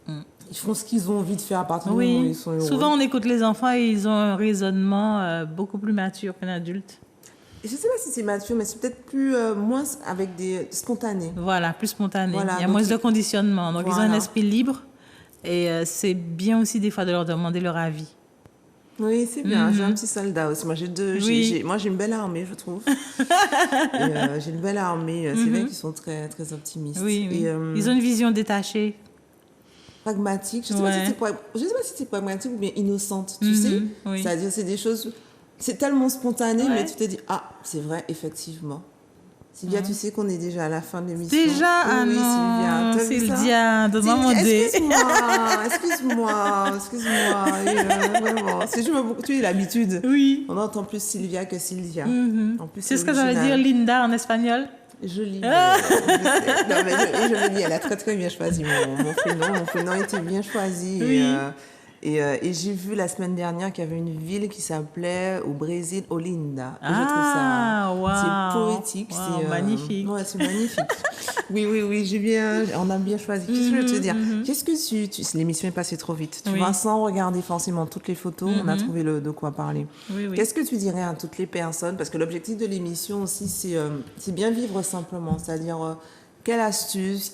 A: Ils font ce qu'ils ont envie de faire à partir du moment où
B: Oui,
A: ils sont heureux.
B: souvent on écoute les enfants et ils ont un raisonnement beaucoup plus mature qu'un adulte.
A: Et je sais pas si c'est mature, mais c'est peut-être plus... moins avec des spontanés.
B: Voilà, plus spontané.
A: Voilà,
B: Il y a
A: donc
B: moins de conditionnement. Donc ils ont un
A: Voilà.
B: esprit libre et c'est bien aussi des fois de leur demander leur avis.
A: Oui, c'est bien. J'ai un petit soldat aussi. Moi, j'ai deux.
B: Oui.
A: Moi, j'ai une belle armée, je trouve. Et, j'ai une belle armée. C'est vrai qu'ils sont très, très optimistes.
B: Oui.
A: Et,
B: Ils ont une vision détachée.
A: pragmatique. Je sais pas
B: Ouais.
A: si c'est pragmatique ou bien innocente. Tu sais,
B: oui.
A: c'est-à-dire c'est des choses. C'est tellement spontané,
B: Ouais.
A: mais tu te dis c'est vrai, effectivement. Sylvia, tu sais qu'on est déjà à la fin de l'émission.
B: Déjà,
A: Oh,
B: ah
A: oui,
B: non,
A: Sylvia, t'as vu ça?
B: Sylvia, donne-moi mon dé.
A: Excuse-moi. Et, vraiment, tu as l'habitude.
B: Oui.
A: On entend plus Sylvia que Sylvia. En plus,
B: C'est ce que ça veut dire
A: original.
B: Linda en espagnol?
A: Joli. Non, mais je me dis, elle a très très bien choisi mon prénom. Mon prénom était bien choisi.
B: Oui.
A: Et j'ai vu la semaine dernière qu'il y avait une ville qui s'appelait au Brésil, Olinda. Et je trouve ça c'est poétique.
B: Wow,
A: c'est
B: magnifique.
A: Ouais, c'est magnifique. Oui, on a bien choisi. Qu'est-ce que je veux te dire? Qu'est-ce que l'émission est passée trop vite. Tu
B: Oui.
A: vois, sans regarder forcément toutes les photos, on a trouvé de quoi parler.
B: Oui.
A: Qu'est-ce que tu dirais à toutes les personnes? Parce que l'objectif de l'émission aussi, c'est bien vivre simplement. C'est-à-dire, quelle astuce,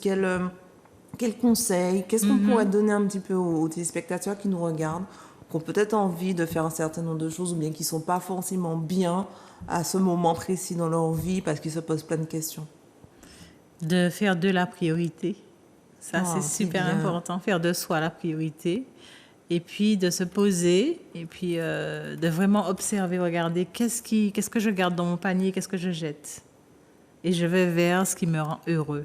A: quel conseil, qu'est-ce qu'on pourrait donner un petit peu aux téléspectateurs qui nous regardent, qui ont peut-être envie de faire un certain nombre de choses ou bien qui ne sont pas forcément bien à ce moment précis dans leur vie parce qu'ils se posent plein de questions?
B: De faire de la priorité. Ça,
A: Oh,
B: c'est
A: c'est
B: super
A: bien.
B: important. Faire de soi la priorité. Et puis de se poser et puis de vraiment observer, regarder qu'est-ce que je garde dans mon panier, qu'est-ce que je jette. Et je vais vers ce qui me rend heureux.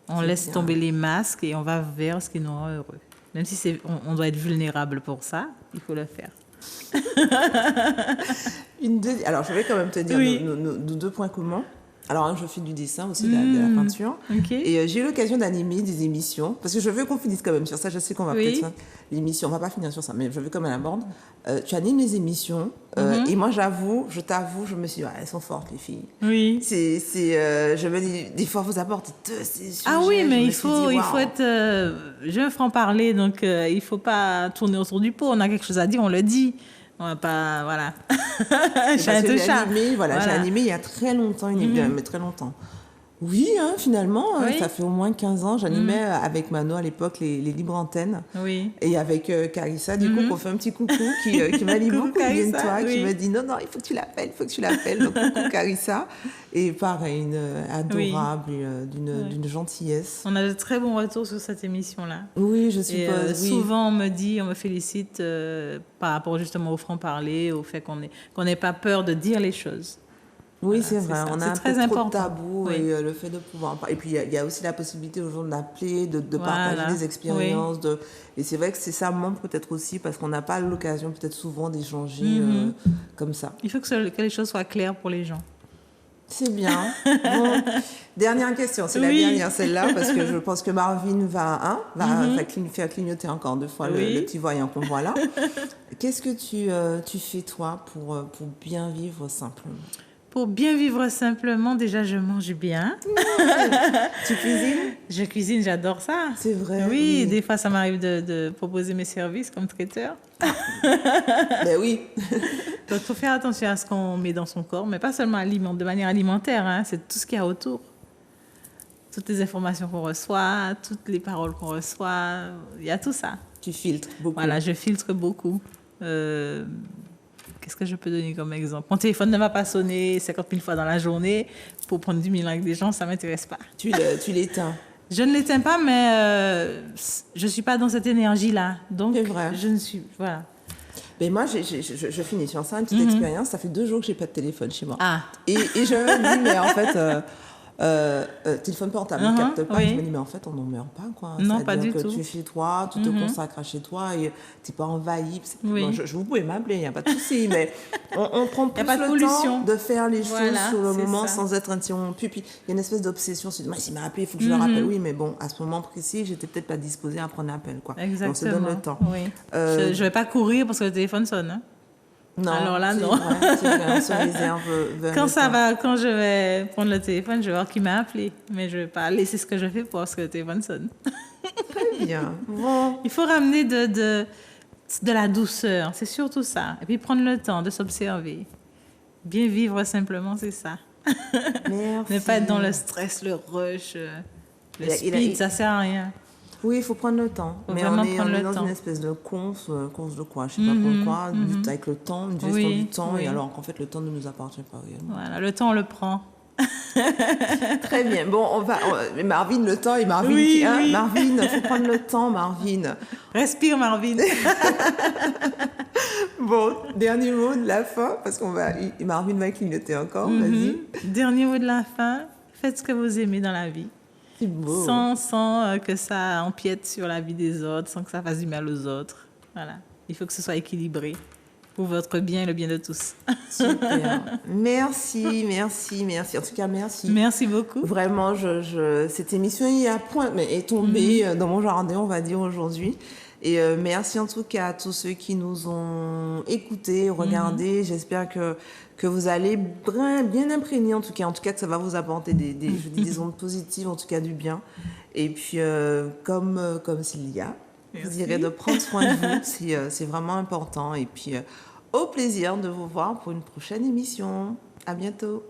B: On
A: C'est
B: laisse
A: bien.
B: tomber les masques et on va vers ce qui nous rend heureux. Même si on doit être vulnérable pour ça, il faut le faire.
A: Alors, je vais quand même te dire
B: Oui.
A: nos deux points communs. Alors, je fais du dessin aussi, de la peinture.
B: Ok.
A: Et j'ai eu l'occasion d'animer des émissions, parce que je veux qu'on finisse quand même sur ça. Je sais qu'on va
B: Oui.
A: peut-être faire l'émission, on va pas finir sur ça, mais je veux quand même l'aborder. Tu animes les émissions, et moi, je t'avoue, je me suis dit, elles sont fortes, les filles.
B: Oui.
A: Je me dis, des fois, vous apportez tous ces sujets.
B: Ah oui,
A: je
B: mais
A: me
B: il
A: suis
B: faut
A: dit, waouh.
B: être... je veux franc-parler, donc il ne faut pas tourner autour du pot. On a quelque chose à dire, on le dit. On va pas... Voilà.
A: Parce
B: Chat
A: que
B: et
A: j'ai
B: chat.
A: animé, j'ai animé il y a très longtemps, mais très longtemps. Oui, hein, finalement,
B: Oui.
A: ça fait au moins 15 ans. J'animais avec Mano à l'époque les libres antennes.
B: Oui.
A: Et avec Carissa, du coup, qu'on fait un petit coucou qui m'a dit
B: Coucou,
A: beaucoup bien de
B: Carissa,
A: toi, qui
B: oui.
A: m'a dit non, il faut que tu l'appelles, il faut que tu l'appelles. Donc, coucou Carissa. Et pareil, adorable, et, d'une gentillesse.
B: On a de très bons retours sur cette émission-là.
A: Oui, je
B: Et
A: suppose. Oui.
B: souvent, on me félicite par rapport justement au franc-parler, au fait qu'on n'ait pas peur de dire les choses.
A: Oui,
B: Voilà,
A: c'est vrai.
B: ça.
A: On a
B: C'est
A: un
B: très
A: peu trop de
B: important.
A: tabous
B: Oui.
A: et le fait de pouvoir. Et puis, il y a aussi la possibilité aujourd'hui d'appeler, de
B: Voilà.
A: partager des expériences.
B: Oui.
A: Et c'est vrai que c'est ça manque peut-être aussi parce qu'on n'a pas l'occasion peut-être souvent d'échanger comme ça.
B: Il faut que les choses soient claires pour les gens.
A: C'est bien. Bon, dernière question, c'est la dernière celle-là, parce que je pense que Marvin va faire clignoter encore 2 fois le petit voyant qu'on voit là. Qu'est-ce que tu fais, toi, pour bien vivre simplement?
B: Pour bien vivre simplement, déjà, je mange bien.
A: Tu cuisines?
B: Je cuisine, j'adore ça.
A: C'est vrai.
B: Oui, des fois, ça m'arrive de proposer mes services comme traiteur.
A: Ben oui.
B: Donc, il faut faire attention à ce qu'on met dans son corps, mais pas seulement de manière alimentaire, hein, c'est tout ce qu'il y a autour. Toutes les informations qu'on reçoit, toutes les paroles qu'on reçoit, il y a tout ça.
A: Tu filtres beaucoup.
B: Voilà, je filtre beaucoup. Qu'est-ce que je peux donner comme exemple? Mon téléphone ne va pas sonner 50 000 fois dans la journée. Pour prendre du mille avec des gens, ça ne m'intéresse pas.
A: Tu l'éteins.
B: Je ne l'éteins pas, mais je ne suis pas dans cette énergie-là. Donc,
A: c'est vrai.
B: je ne suis... Voilà.
A: Mais moi, je finis sur ça, une petite expérience. Ça fait 2 jours que j'ai pas de téléphone chez moi.
B: Ah.
A: Et je me dis, mais en fait, téléphone portable ne capte pas. Je me dis, mais en fait, on n'en meurt pas, quoi.
B: Non,
A: ça
B: pas
A: veut dire
B: du
A: que
B: tout.
A: tu es chez toi, tu te consacres à chez toi et tu n'es pas envahi.
B: Oui.
A: Bon, vous pouvez m'appeler, il n'y a pas de souci, mais on prend plus
B: pas de
A: le
B: pollution.
A: temps de faire les choses sur le moment
B: ça.
A: sans être interrompu. Puis il y a une espèce d'obsession. C'est moi, s'il m'a appelé, il faut que je le rappelle. Oui, mais bon, à ce moment précis, j'étais peut-être pas disposée à prendre l'appel, quoi.
B: Exactement.
A: On se donne le temps.
B: Oui. Je ne vais pas courir parce que le téléphone sonne. Hein.
A: Non,
B: alors là, non.
A: C'est vrai, on se réserve
B: quand je vais prendre le téléphone, je vais voir qui m'a appelé. Mais je ne vais pas laisser ce que je fais pour ce que le téléphone sonne.
A: Très bien. Bon.
B: Il faut ramener de la douceur, c'est surtout ça. Et puis prendre le temps de s'observer. Bien vivre simplement, c'est ça.
A: Merci.
B: Ne pas être dans le stress, le rush, le speed, ça ne sert à rien.
A: Oui, il faut prendre le temps. Mais on est dans une espèce de course de quoi? Je ne sais pas pourquoi, avec le temps, une gestion du temps, et alors qu'en fait, le temps ne nous appartient pas réellement.
B: Voilà, le temps, on le prend.
A: Très bien. Bon, Marvin, le temps, et Marvin Marvin, il faut prendre le temps, Marvin.
B: Respire, Marvin.
A: Bon, dernier mot de la fin, parce Marvin va clignoter encore, vas-y.
B: Dernier mot de la fin, faites ce que vous aimez dans la vie.
A: C'est beau.
B: Sans que ça empiète sur la vie des autres, sans que ça fasse du mal aux autres. Voilà. Il faut que ce soit équilibré pour votre bien et le bien de tous.
A: Super. Merci. En tout cas, merci.
B: Merci beaucoup.
A: Vraiment, cette émission est tombée dans mon jardin, on va dire, aujourd'hui. Et merci en tout cas à tous ceux qui nous ont écoutés, regardés. J'espère que vous allez bien imprégner, en tout cas que ça va vous apporter des ondes positives, en tout cas du bien. Et puis, comme Sylvia, je dirais de prendre soin de vous, c'est vraiment important. Et puis, au plaisir de vous voir pour une prochaine émission. À bientôt.